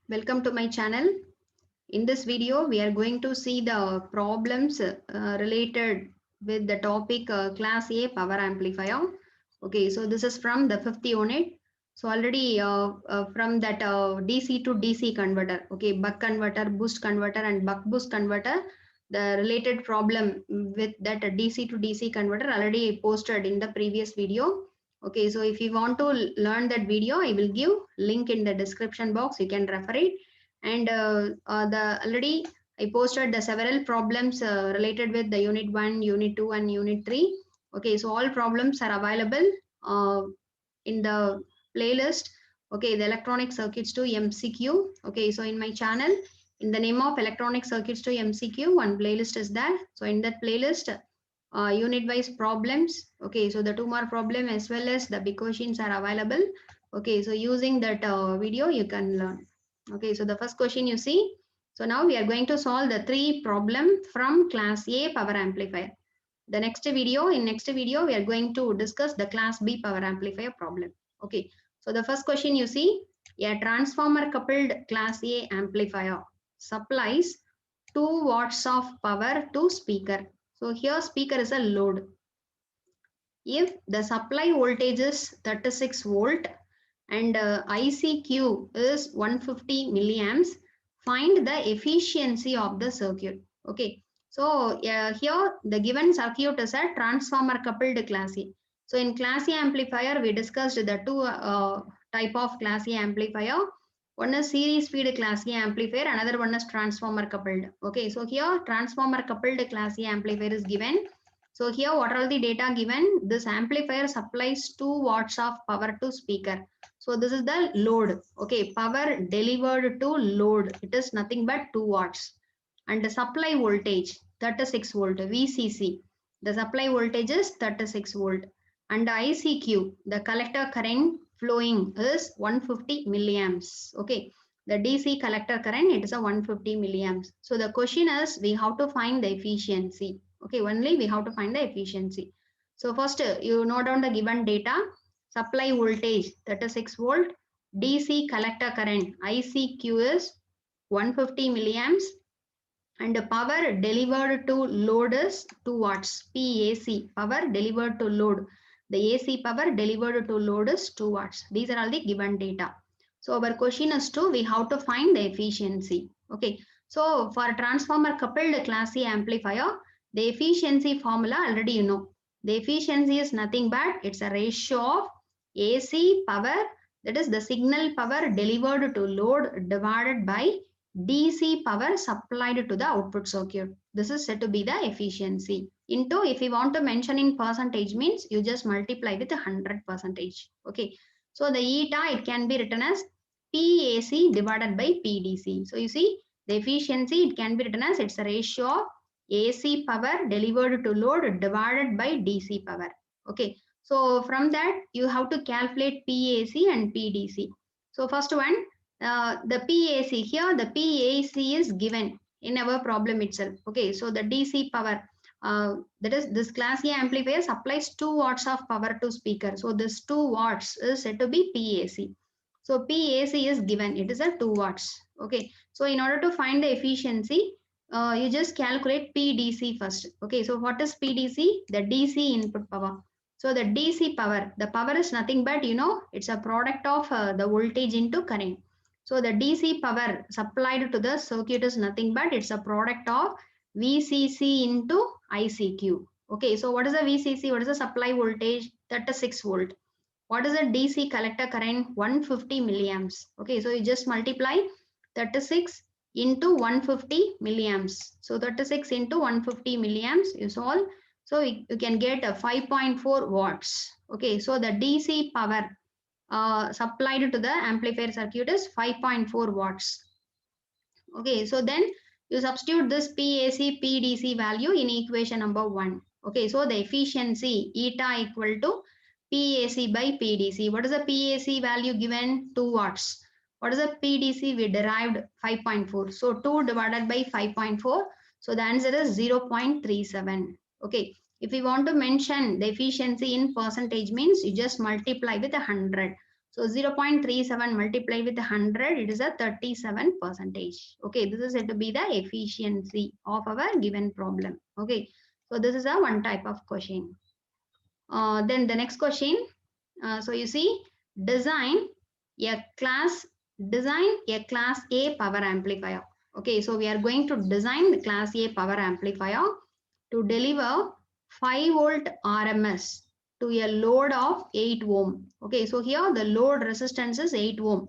Welcome to my channel. In this video, we are going to see the problems related with the topic Class A power amplifier. Okay, so this is from the 5th unit. So already from that DC to DC converter, okay, buck converter, boost converter and buck boost converter, the related problem with that DC to DC converter already I posted in the previous video. Okay, so if you want to learn that video, I will give link in the description box. You can refer it. And the already I posted the several problems related with the unit 1, unit 2 and unit 3. Okay, so all problems are available in the playlist. Okay, the electronic circuits to MCQ. Okay, so in my channel, in the name of electronic circuits to MCQ, one playlist is there. So in that playlist, unit wise problems. Okay, so the 2 more problem as well as the big questions are available. Okay, so using that video you can learn. Okay, so the first question you see. So now we are going to solve the 3 problem from class A power amplifier. The next video, we are going to discuss the class B power amplifier problem. Okay, so the first question you see, a transformer coupled class A amplifier supplies 2 watts of power to speaker. So here speaker is a load. If the supply voltage is 36 volt and ICQ is 150 milliamps, find the efficiency of the circuit. Okay, so here the given circuit is a transformer coupled class A. So in class A amplifier, we discussed the 2 type of class A amplifier. One is series feed class A amplifier, another one is transformer coupled. Okay, so here transformer coupled class A amplifier is given. So here what are the data given? This amplifier supplies 2 watts of power to speaker. So this is the load. Okay, power delivered to load. It is nothing but 2 watts. And the supply voltage 36 volt VCC. The supply voltage is 36 volt. And the ICQ, the collector current flowing is 150 milliamps. Okay, the DC collector current, it is a 150 milliamps. So the question is we have to find the efficiency. Okay, only we have to find the efficiency. So first you note down the given data. Supply voltage 36 volt, DC collector current ICQ is 150 milliamps, and the power delivered to load is 2 watts. PAC, power delivered to load. The AC power delivered to load is 2 watts. These are all the given data. So our question is we have to find the efficiency. Okay, so for transformer coupled class A amplifier, the efficiency formula already you know. The efficiency is nothing but it's a ratio of AC power, that is the signal power delivered to load divided by DC power supplied to the output circuit. This is said to be the efficiency. Into, if you want to mention in percentage, means you just multiply with 100%. Okay, so the eta, it can be written as PAC divided by PDC. So you see the efficiency, it can be written as it's a ratio of AC power delivered to load divided by DC power. Okay, so from that you have to calculate PAC and PDC. So first one, the PAC, here the PAC is given in our problem itself. Okay, so the DC power, that is this class A amplifier supplies 2 watts of power to speaker. So this 2 watts is said to be PAC. So PAC is given, it is a 2 watts. Okay, so in order to find the efficiency, you just calculate PDC first. Okay, so what is PDC? The DC input power. So the DC power, the power is nothing but you know, it's a product of the voltage into current. So the DC power supplied to the circuit is nothing but it's a product of VCC into ICQ. Okay, so what is the VCC? What is the supply voltage? 36 volt. What is the DC collector current? 150 milliamps. Okay, so you just multiply 36 into 150 milliamps. So 36 into 150 milliamps you solve. So you can get a 5.4 watts. Okay, so the DC power supplied to the amplifier circuit is 5.4 watts. Okay, so then you substitute this PAC PDC value in equation number 1. Okay, so the efficiency eta equal to PAC by PDC. What is the PAC value given? 2 watts. What is the PDC? We derived 5.4. So 2 divided by 5.4. So the answer is 0.37. Okay, if we want to mention the efficiency in percentage, means you just multiply with 100. So So 0.37 multiplied with 100, it is a 37%. Okay, this is said to be the efficiency of our given problem. Okay, so this is a one type of question. Then the next question, so you see, design a class A power amplifier. Okay, so we are going to design the class A power amplifier to deliver 5 volt RMS to a load of 8 ohm. Okay, so here the load resistance is 8 ohm.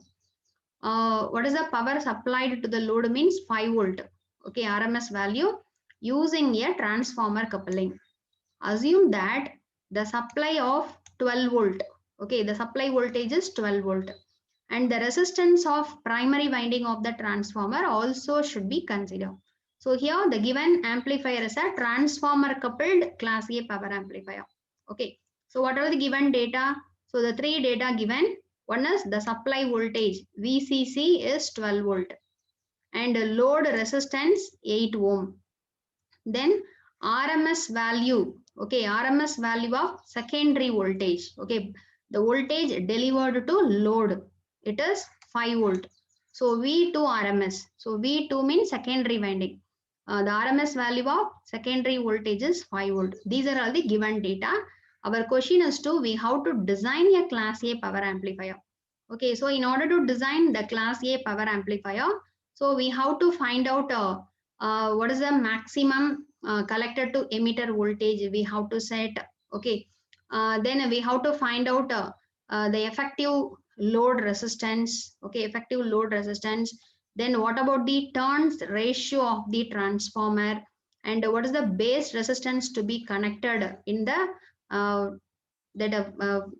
What is the power supplied to the load means 5 volt. Okay, RMS value using a transformer coupling. Assume that the supply of 12 volt. Okay, the supply voltage is 12 volt. And the resistance of primary winding of the transformer also should be considered. So here the given amplifier is a transformer coupled class A power amplifier. Okay, so what are the given data? So the three data given, one is the supply voltage VCC is 12 volt and load resistance 8 ohm. Then RMS value, okay, RMS value of secondary voltage, okay, the voltage delivered to load, it is 5 volt. So V2 RMS, so V2 means secondary winding. The RMS value of secondary voltage is 5 volt. These are all the given data. Our question is to we how to design a class A power amplifier. Okay, so in order to design the class A power amplifier, so we have to find out what is the maximum collector to emitter voltage we have to set. Okay, then we have to find out the effective load resistance. Okay, effective load resistance. Then what about the turns ratio of the transformer, and what is the base resistance to be connected in the that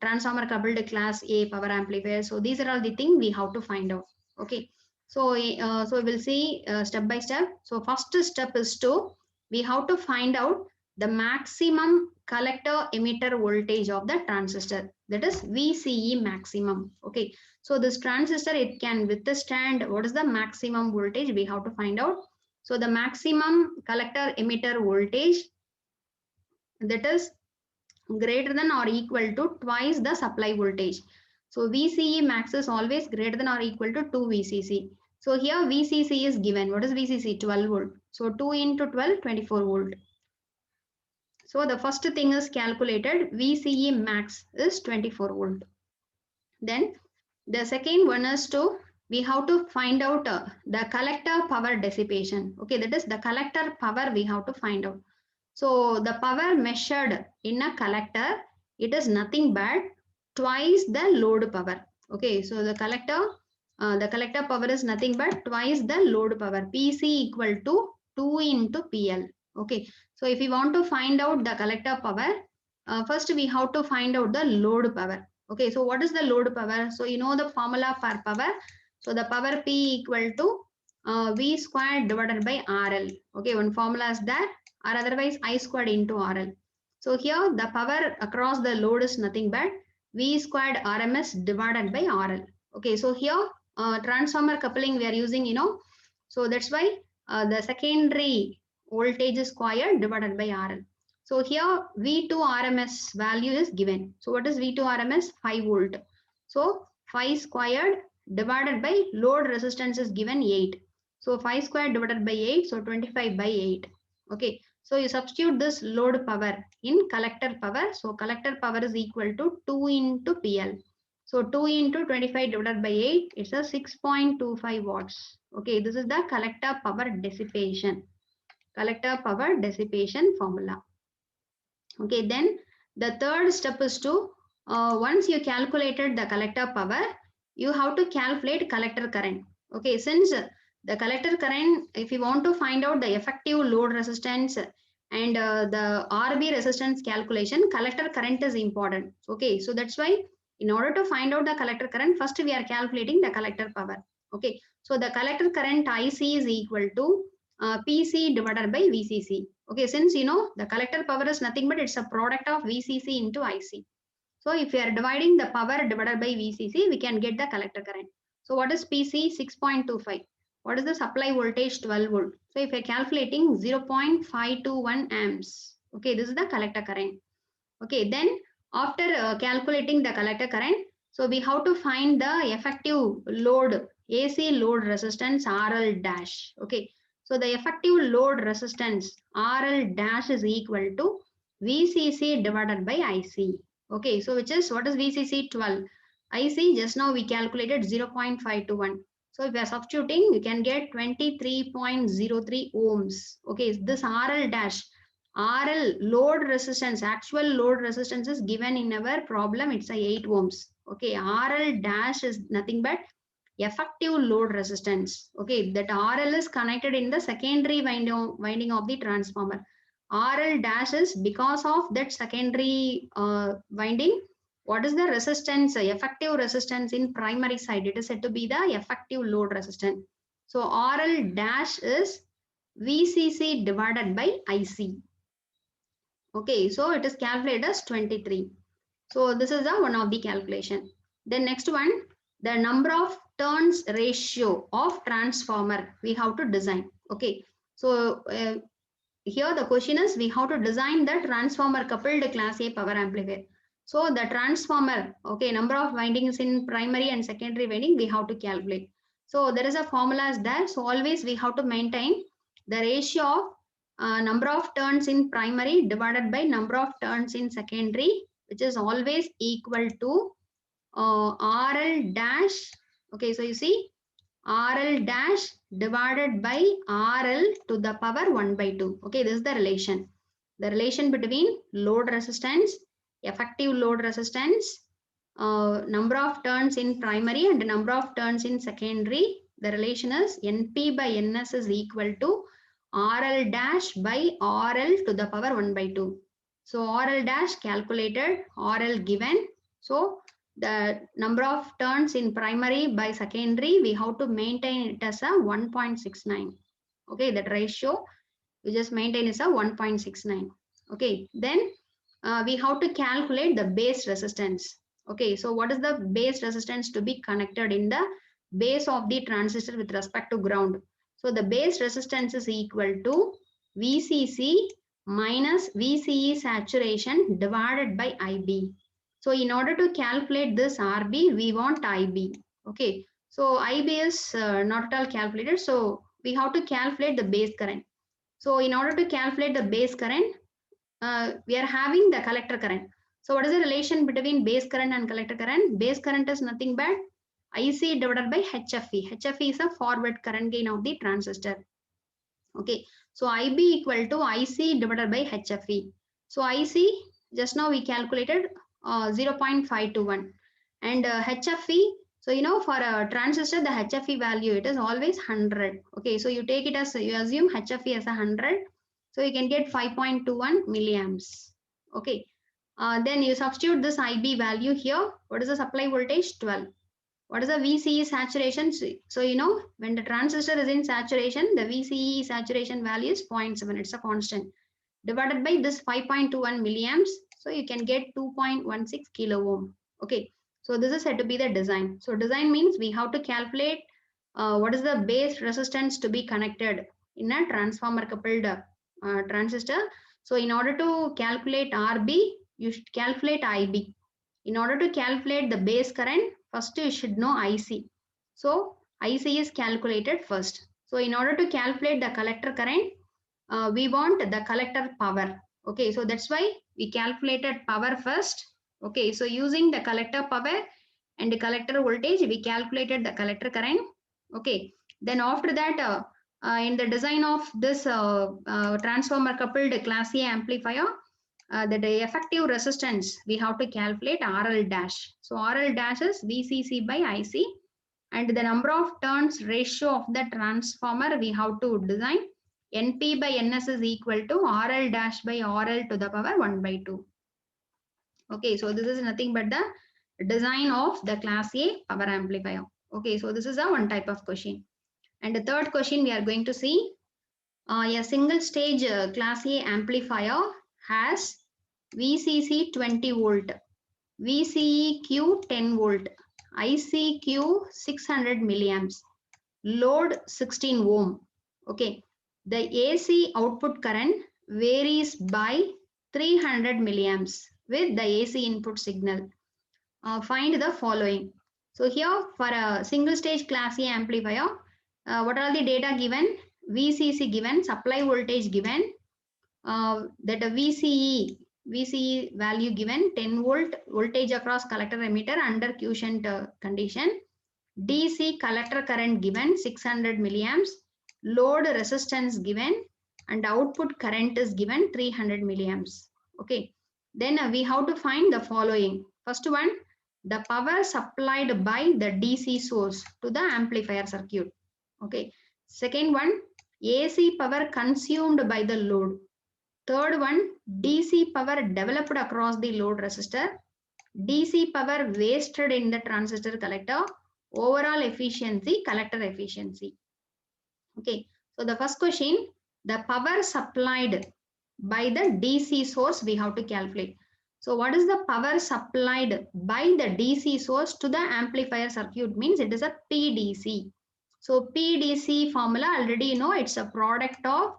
transformer coupled class A power amplifier. So these are all the things we have to find out. Okay, so we'll see step by step. So first step is to we have to find out the maximum collector emitter voltage of the transistor, that is VCE maximum. Okay, so this transistor, it can withstand what is the maximum voltage we have to find out. So the maximum collector emitter voltage, that is greater than or equal to twice the supply voltage. So VCE max is always greater than or equal to 2 VCC. So here VCC is given. What is VCC? 12 volt. So 2 into 12, 24 volt. So the first thing is calculated. VCE max is 24 volt. Then the second one is to we have to find out the collector power dissipation. Okay, that is the collector power we have to find out. So the power measured in a collector, it is nothing but twice the load power. Okay, so the collector power is nothing but twice the load power. PC equal to 2 into PL. Okay, so if we want to find out the collector power, first we have to find out the load power. Okay, so what is the load power? So you know the formula for power. So the power P equal to V squared divided by RL. Okay, one formula is there, or otherwise I squared into RL. So here the power across the load is nothing but V squared RMS divided by RL. Okay, so here transformer coupling we are using, you know, so that's why the secondary voltage is squared divided by RL. So here V2 RMS value is given. So what is V2 RMS? 5 volt. So 5 squared divided by load resistance is given 8. So 5 squared divided by 8, so 25 by 8. Okay, so you substitute this load power in collector power. So collector power is equal to 2 into PL. So 2 into 25 divided by 8, it's a 6.25 watts. Okay, this is the collector power dissipation. Collector power dissipation formula. Okay, then the third step is to once you calculated the collector power, you have to calculate collector current. Okay, since the collector current, if you want to find out the effective load resistance and the RB resistance calculation, collector current is important. Okay, so that's why in order to find out the collector current, first we are calculating the collector power. Okay, so the collector current IC is equal to PC divided by VCC. Okay, since you know the collector power is nothing but it's a product of VCC into IC. So if we are dividing the power divided by VCC, we can get the collector current. So what is PC? 6.25. What is the supply voltage? 12 volt. So if we are calculating 0.521 amps. Okay, this is the collector current. Okay, then after calculating the collector current, So we have to find the effective load, AC load resistance RL dash. Okay. So the effective load resistance RL dash is equal to VCC divided by IC. Okay. So which is, what is VCC? 12. IC, just now we calculated 0.521. So if we are substituting, we can get 23.03 ohms. Okay. This RL dash, RL load resistance, actual load resistance is given in our problem. It's a 8 ohms. Okay, RL dash is nothing but effective load resistance. Okay, that RL is connected in the secondary winding of the transformer. RL dash is because of that secondary winding. What is the resistance, effective resistance in primary side? It is said to be the effective load resistance. So RL dash is VCC divided by IC. Okay, so it is calculated as 23. So this is the one of the calculation. Then next one, the number of turns ratio of transformer we have to design. Okay, so here the question is we have to design the transformer coupled class A power amplifier. So the transformer, okay, number of windings in primary and secondary winding we have to calculate. So there is a formula is there. So always we have to maintain the ratio of number of turns in primary divided by number of turns in secondary, which is always equal to RL dash. Okay, so you see RL dash divided by RL to the power 1 by 2. Okay, this is the relation. The relation between load resistance, effective load resistance, number of turns in primary and number of turns in secondary. The relation is NP by NS is equal to RL dash by RL to the power 1 by 2. So RL dash calculated, RL given. So the number of turns in primary by secondary, we have to maintain it as a 1.69. Okay, that ratio we just maintain is a 1.69. Okay, then we have to calculate the base resistance. Okay, so what is the base resistance to be connected in the base of the transistor with respect to ground? So the base resistance is equal to VCC minus VCE saturation divided by IB. So in order to calculate this RB, we want IB. Okay, so IB is not at all calculated. So we have to calculate the base current. So in order to calculate the base current, we are having the collector current. So what is the relation between base current and collector current? Base current is nothing but IC divided by HFE. HFE is a forward current gain of the transistor. Okay, so IB equal to IC divided by HFE. So IC, just now we calculated 0.521 and HFE. So you know, for a transistor, the HFE value, it is always 100. Okay, so you take it as, you assume HFE as 100. So you can get 5.21 milliamps. Okay, then you substitute this IB value here. What is the supply voltage? 12. What is the VCE saturation? So you know, when the transistor is in saturation, the VCE saturation value is 0.7. It's a constant. Divided by this 5.21 milliamps. So you can get 2.16 kilo ohm. Okay. So this is said to be the design. So design means we have to calculate what is the base resistance to be connected in a transformer coupled transistor. So in order to calculate RB, you should calculate IB. In order to calculate the base current, first you should know IC. So IC is calculated first. So in order to calculate the collector current, we want the collector power. Okay, so that's why we calculated power first. Okay, so using the collector power and the collector voltage, we calculated the collector current. Okay, then after that, in the design of this transformer coupled class A amplifier, the effective resistance we have to calculate RL dash. So RL dash is VCC by IC, and the number of turns ratio of the transformer we have to design. NP by NS is equal to RL dash by RL to the power 1 by 2. Okay, so this is nothing but the design of the class A power amplifier. Okay, so this is a one type of question. And the third question we are going to see, a single stage class A amplifier has VCC 20 volt, VCEQ 10 volt, ICQ 600 milliamps, load 16 ohm. Okay, the AC output current varies by 300 milliamps with the AC input signal. find the following. So here for a single stage class A amplifier, what are the data given? VCC given, supply voltage given, that a VCE value given 10 volt voltage across collector emitter under quiescent condition. DC collector current given 600 milliamps, load resistance given, and output current is given 300 milliamps. Okay, then we have to find the following. First one, the power supplied by the DC source to the amplifier circuit. Okay, second one, AC power consumed by the load. Third one, DC power developed across the load resistor. DC power wasted in the transistor collector. Overall efficiency, collector efficiency. Okay, so the first question, the power supplied by the DC source we have to calculate. So what is the power supplied by the DC source to the amplifier circuit? Means it is a PDC. So PDC formula already you know, it's a product of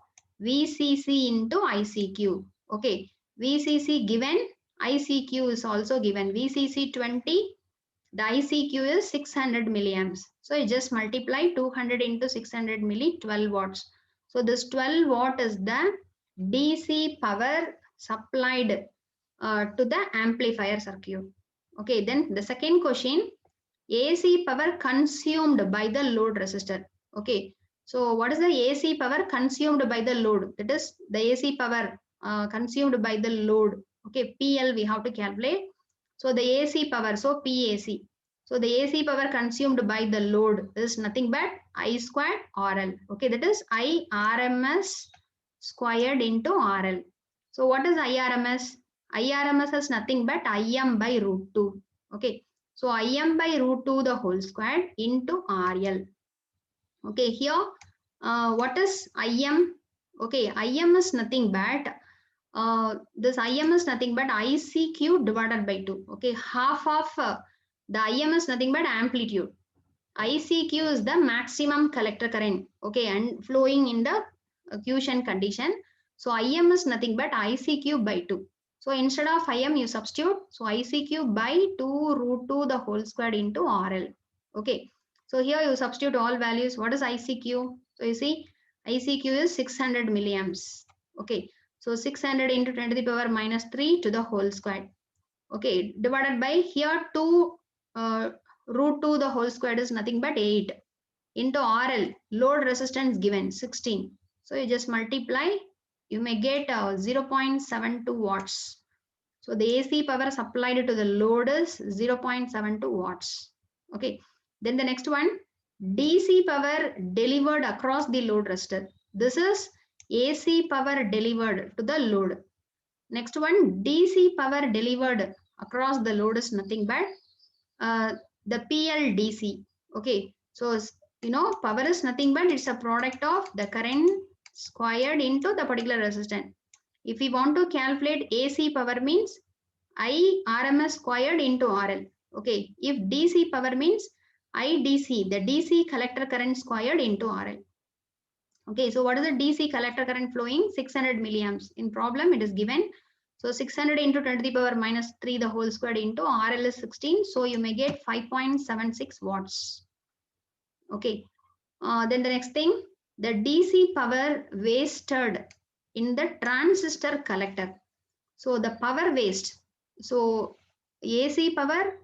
VCC into ICQ. Okay, VCC given, ICQ is also given. VCC 20, the ICQ is 600 milliamps. So you just multiply 200 into 600 milli, 12 watts. So this 12 watt is the DC power supplied to the amplifier circuit. Okay, then the second question, AC power consumed by the load resistor. Okay, so what is the AC power consumed by the load? That is the AC power consumed by the load. Okay, PL we have to calculate. So the AC power, so PAC. So the AC power consumed by the load is nothing but I squared RL. Okay, that is I RMS squared into RL. So what is IRMS? IRMS is nothing but IM by root 2. Okay, so Im by root 2 the whole square into RL. Okay, here what is Im? Okay, Im is nothing but this Im is nothing but ICQ divided by 2. Okay, half of the Im is nothing but amplitude. ICQ is the maximum collector current. Okay, and flowing in the quiescent condition. So Im is nothing but ICQ by 2. So instead of Im you substitute. So ICQ by 2 root 2 the whole squared into RL. Okay. So here you substitute all values. What is ICQ? So you see ICQ is 600 milliamps. Okay. So 600 into 10 to the power minus 3 to the whole squared. Okay. Divided by here 2 root 2 the whole squared is nothing but 8 into RL. Load resistance given 16. So you just multiply. You may get 0.72 watts. So the AC power supplied to the load is 0.72 watts. Okay. Then the next one, DC power delivered across the load resistor. This is AC power delivered to the load. Next one, DC power delivered across the load is nothing but the PLDC. Okay. So you know power is nothing but it's a product of the current squared into the particular resistance. If we want to calculate AC power means I RMS squared into RL. Okay. If DC power means IDC, the DC collector current squared into RL. Okay. So what is the DC collector current flowing? 600 milliamps. In problem it is given. So 600 into 10 to the power minus 3 the whole squared into RL is 16. So you may get 5.76 watts. Okay. Then the next thing, the DC power wasted in the transistor collector. So the power waste. So AC power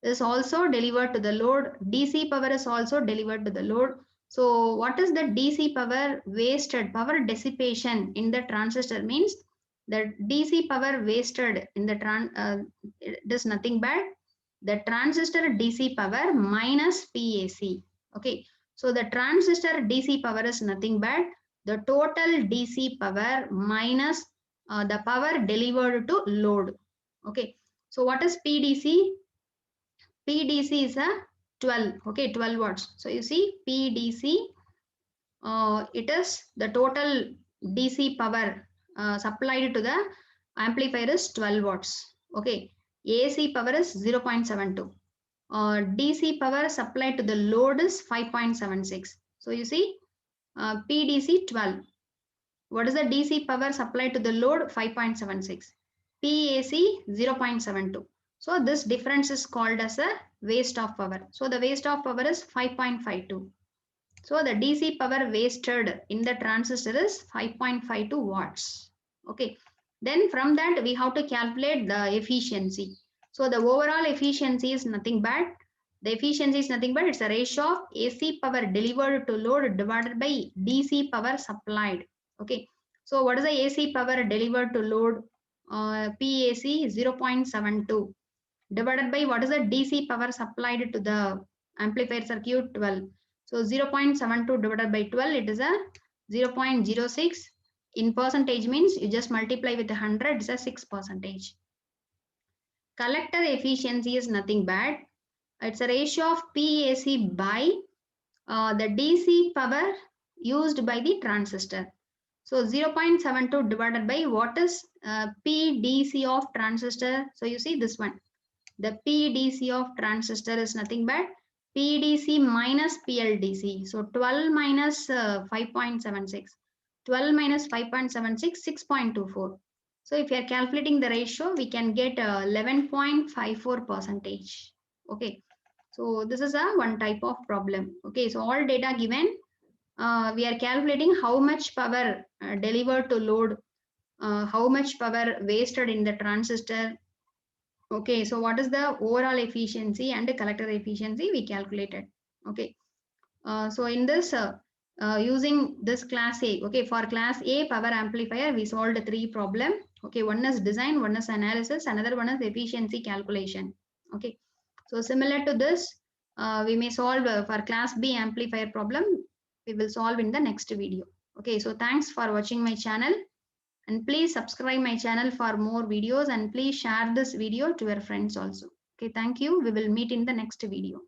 is also delivered to the load. DC power is also delivered to the load. So what is the DC power wasted? Power dissipation in the transistor means the DC power wasted in the it is nothing but the transistor DC power minus PAC. Okay. So the transistor DC power is nothing but the total DC power minus the power delivered to load. Okay. So what is PDC? PDC is a 12. Okay, 12 watts. So you see PDC, it is the total DC power supplied to the amplifier is 12 watts. Okay. AC power is 0.72. DC power supplied to the load is 5.76. So you see PDC 12. What is the DC power supplied to the load? 5.76. PAC 0.72. So this difference is called as a waste of power. So the waste of power is 5.52. So the DC power wasted in the transistor is 5.52 watts. Okay. Then from that we have to calculate the efficiency. So the overall efficiency is nothing but it's a ratio of AC power delivered to load divided by DC power supplied. Okay. So what is the AC power delivered to load? PAC 0.72 divided by what is the DC power supplied to the amplifier circuit 12. So 0.72 divided by 12, it is a 0.06. In percentage means you just multiply with 100, it's a 6 percentage. Collector efficiency is nothing but it's a ratio of PAC by the DC power used by the transistor. So 0.72 divided by what is PDC of transistor? So you see this one. The PDC of transistor is nothing but PDC minus PLDC. So 12 minus 5.76. 12 minus 5.76, 6.24. So if you are calculating the ratio, we can get 11.54 percentage. Okay. So this is a one type of problem. Okay. So all data given, we are calculating how much power delivered to load, how much power wasted in the transistor. Okay, so what is the overall efficiency and the collector efficiency we calculated. Okay, so in this using this class A, okay, for class A power amplifier we solved 3 problem. Okay, one is design, one is analysis, another one is efficiency calculation. Okay, so similar to this we may solve for class B amplifier problem, we will solve in the next video. Okay, so thanks for watching my channel. And please subscribe my channel for more videos and please share this video to your friends also. Okay, thank you. We will meet in the next video.